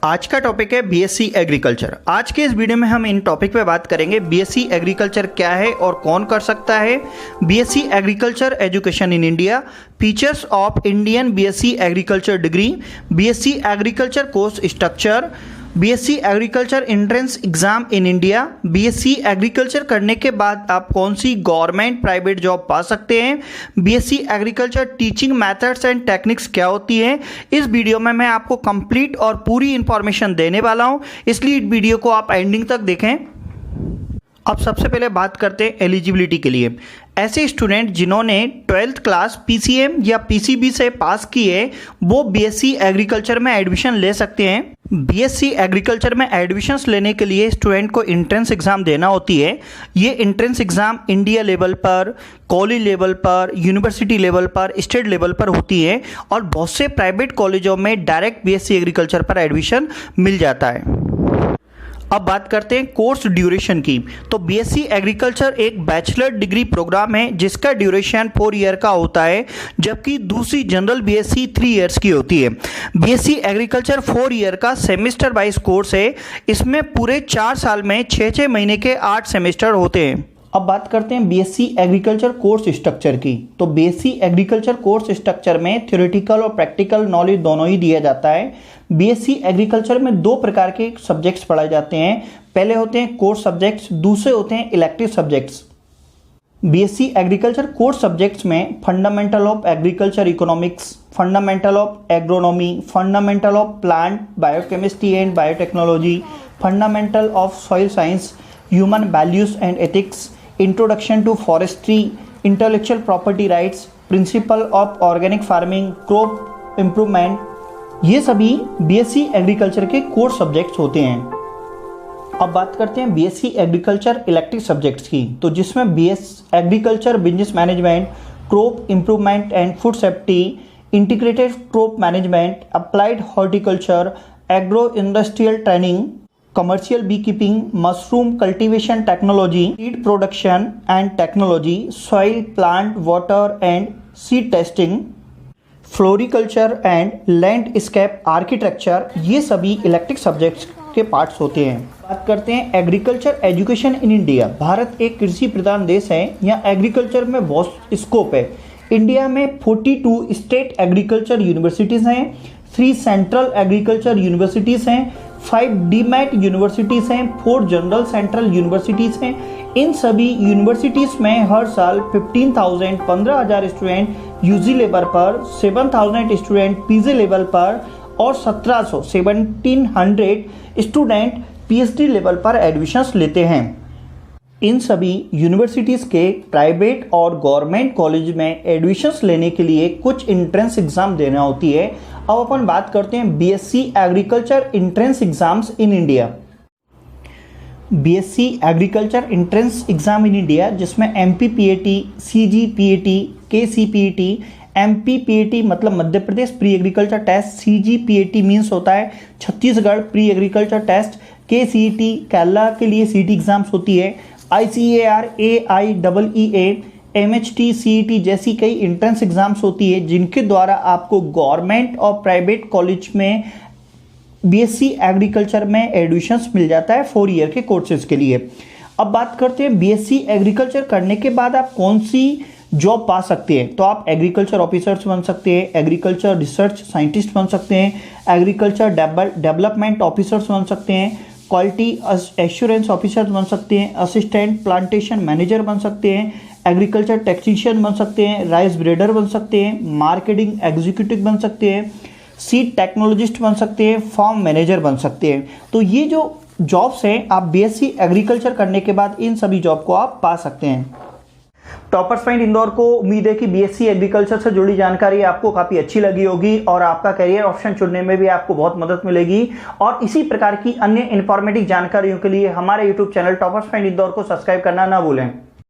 आज का टॉपिक है बीएससी एग्रीकल्चर। आज के इस वीडियो में हम इन टॉपिक पे बात करेंगे बीएससी एग्रीकल्चर क्या है और कौन कर सकता है, BSc agriculture education in India, features of Indian BSc agriculture degree, BSc agriculture course structure, BSc agriculture entrance exam in India, BSc agriculture करने के बाद आप कौन सी गवर्नमेंट प्राइवेट जॉब पा सकते हैं, BSc agriculture teaching methods and techniques क्या होती हैं। इस वीडियो में मैं आपको कंप्लीट और पूरी इंफॉर्मेशन देने वाला हूं, इसलिए इस वीडियो को आप एंडिंग तक देखें। अब सबसे पहले बात करते हैं एलिजिबिलिटी के लिए। ऐसे स्टूडेंट जिन्होंने 12th क्लास पीसीएम या पीसीबी से पास की है वो बीएससी एग्रीकल्चर में एडमिशन ले सकते हैं। बीएससी एग्रीकल्चर में एडमिशन्स लेने के लिए स्टूडेंट को एंट्रेंस एग्ज़ाम देना होती है। ये एंट्रेंस एग्ज़ाम इंडिया लेवल पर, कॉलेज लेवल पर, यूनिवर्सिटी लेवल पर, स्टेट लेवल पर होती है और बहुत से प्राइवेट कॉलेजों में डायरेक्ट बीएससी एग्रीकल्चर पर एडमिशन मिल जाता है। अब बात करते हैं कोर्स ड्यूरेशन की। तो बीएससी एग्रीकल्चर एक बैचलर डिग्री प्रोग्राम है जिसका ड्यूरेशन 4 ईयर का होता है, जबकि दूसरी जनरल बीएससी 3 ईयर्स की होती है। बीएससी एग्रीकल्चर 4 ईयर का सेमेस्टर वाइज कोर्स है। इसमें पूरे 4 साल में 6-6 महीने के 8 सेमेस्टर होते हैं। अब बात करते हैं बीएससी एग्रीकल्चर कोर्स स्ट्रक्चर की। तो बीएससी एग्रीकल्चर कोर्स स्ट्रक्चर में थ्योरेटिकल और प्रैक्टिकल नॉलेज दोनों ही दिया जाता है। बीएससी एग्रीकल्चर में 2 प्रकार के सब्जेक्ट्स पढ़ाए जाते हैं। पहले होते हैं कोर्स सब्जेक्ट्स, दूसरे होते हैं elective subjects. BSc agriculture course subjects में fundamental of agriculture economics, fundamental of agronomy, fundamental of plant biochemistry and biotechnology, fundamental of soil science, human values and ethics, introduction to forestry, intellectual property rights, principle of organic farming, crop improvement, ये सभी BSc agriculture के course subjects होते हैं। अब बात करते हैं BSc agriculture elective subjects की। तो जिसमें BS agriculture business management, crop improvement and food safety, integrated crop management, applied horticulture, agro industrial training, commercial beekeeping, mushroom cultivation technology, seed production and technology, soil, plant, water and seed testing, floriculture and landscape architecture, ये सभी elective subjects के parts होते हैं। बात करते हैं agriculture education in India. Bharat एक कृषि प्रधान देश है, यहाँ एग्रीकल्चर में बहुत स्कोप है। इंडिया में 42 स्टेट एग्रीकल्चर यूनिवर्सिटीज़ हैं, 3 सेंट्रल एग्रीकल्चर यूनिवर्सिटीज़ हैं, 5 डीमैट यूनिवर्सिटीज़ हैं, 4 जनरल सेंट्रल यूनिवर्सिटीज़ हैं। इन सभी यूनिवर्सिटीज़ में हर साल 15,000 स्टूडेंट यूजी लेवल पर, 7,000 स्टूडेंट पीजी लेवल पर और 1700 स्टूडेंट पीएचडी लेवल पर एडमिशन्स लेते हैं। इन सभी यूनिवर्सिटीज़ के प्राइवेट और गवर्नमेंट कॉलेज में एडमिशन्स लेने के लिए कुछ एंट्रेंस एग्ज़ाम देना होती है। अब अपन बात करते हैं BSc agriculture entrance exams in India. BSc agriculture entrance exam in India जिसमें एमपीपीएटी, सीजीपीएटी, केसीपीएटी, एमपीपीएटी मतलब Madhya Pradesh pre agriculture test, CGPAT means होता है Chhattisgarh pre agriculture test, KCET Kerala के लिए सीटी एग्जाम्स होती है, ICAR, AIEEA, MHT, CET जैसी कई एंट्रेंस एग्जाम्स होती है जिनके द्वारा आपको गवर्नमेंट और प्राइवेट कॉलेज में बीएससी एग्रीकल्चर में एडमिशन्स मिल जाता है 4 ईयर के कोर्सेज के लिए। अब बात करते हैं बीएससी एग्रीकल्चर करने के बाद आप कौन सी जॉब पा सकते हैं। तो आप एग्रीकल्चर ऑफिसर्स बन सकते हैं, एग्रीकल्चर रिसर्च साइंटिस्ट बन सकते हैं, एग्रीकल्चर डेवलपमेंट ऑफिसर्स बन सकते हैं, क्वालिटी एश्योरेंस ऑफिसर बन सकते हैं, असिस्टेंट प्लांटेशन मैनेजर बन सकते हैं, एग्रीकल्चर टेक्नीशियन बन सकते हैं, राइस ब्रीडर बन सकते हैं, मार्केटिंग एग्जीक्यूटिव बन सकते हैं, सीड टेक्नोलॉजिस्ट बन सकते हैं, फार्म मैनेजर बन सकते हैं। तो ये जो जॉब्स हैं आप बीएससी एग्रीकल्चर करने के बाद इन सभी जॉब को आप पा सकते हैं। टॉपर्स पॉइंट इंदौर को उम्मीद है कि बीएससी एग्रीकल्चर से जुड़ी जानकारी आपको काफी अच्छी लगी होगी और आपका करियर ऑप्शन चुनने में भी आपको बहुत मदद मिलेगी। और इसी प्रकार की अन्य इंफॉर्मेटिव जानकारियों के लिए हमारे YouTube channel toppers point Indore को सब्सक्राइब करना ना भूलें।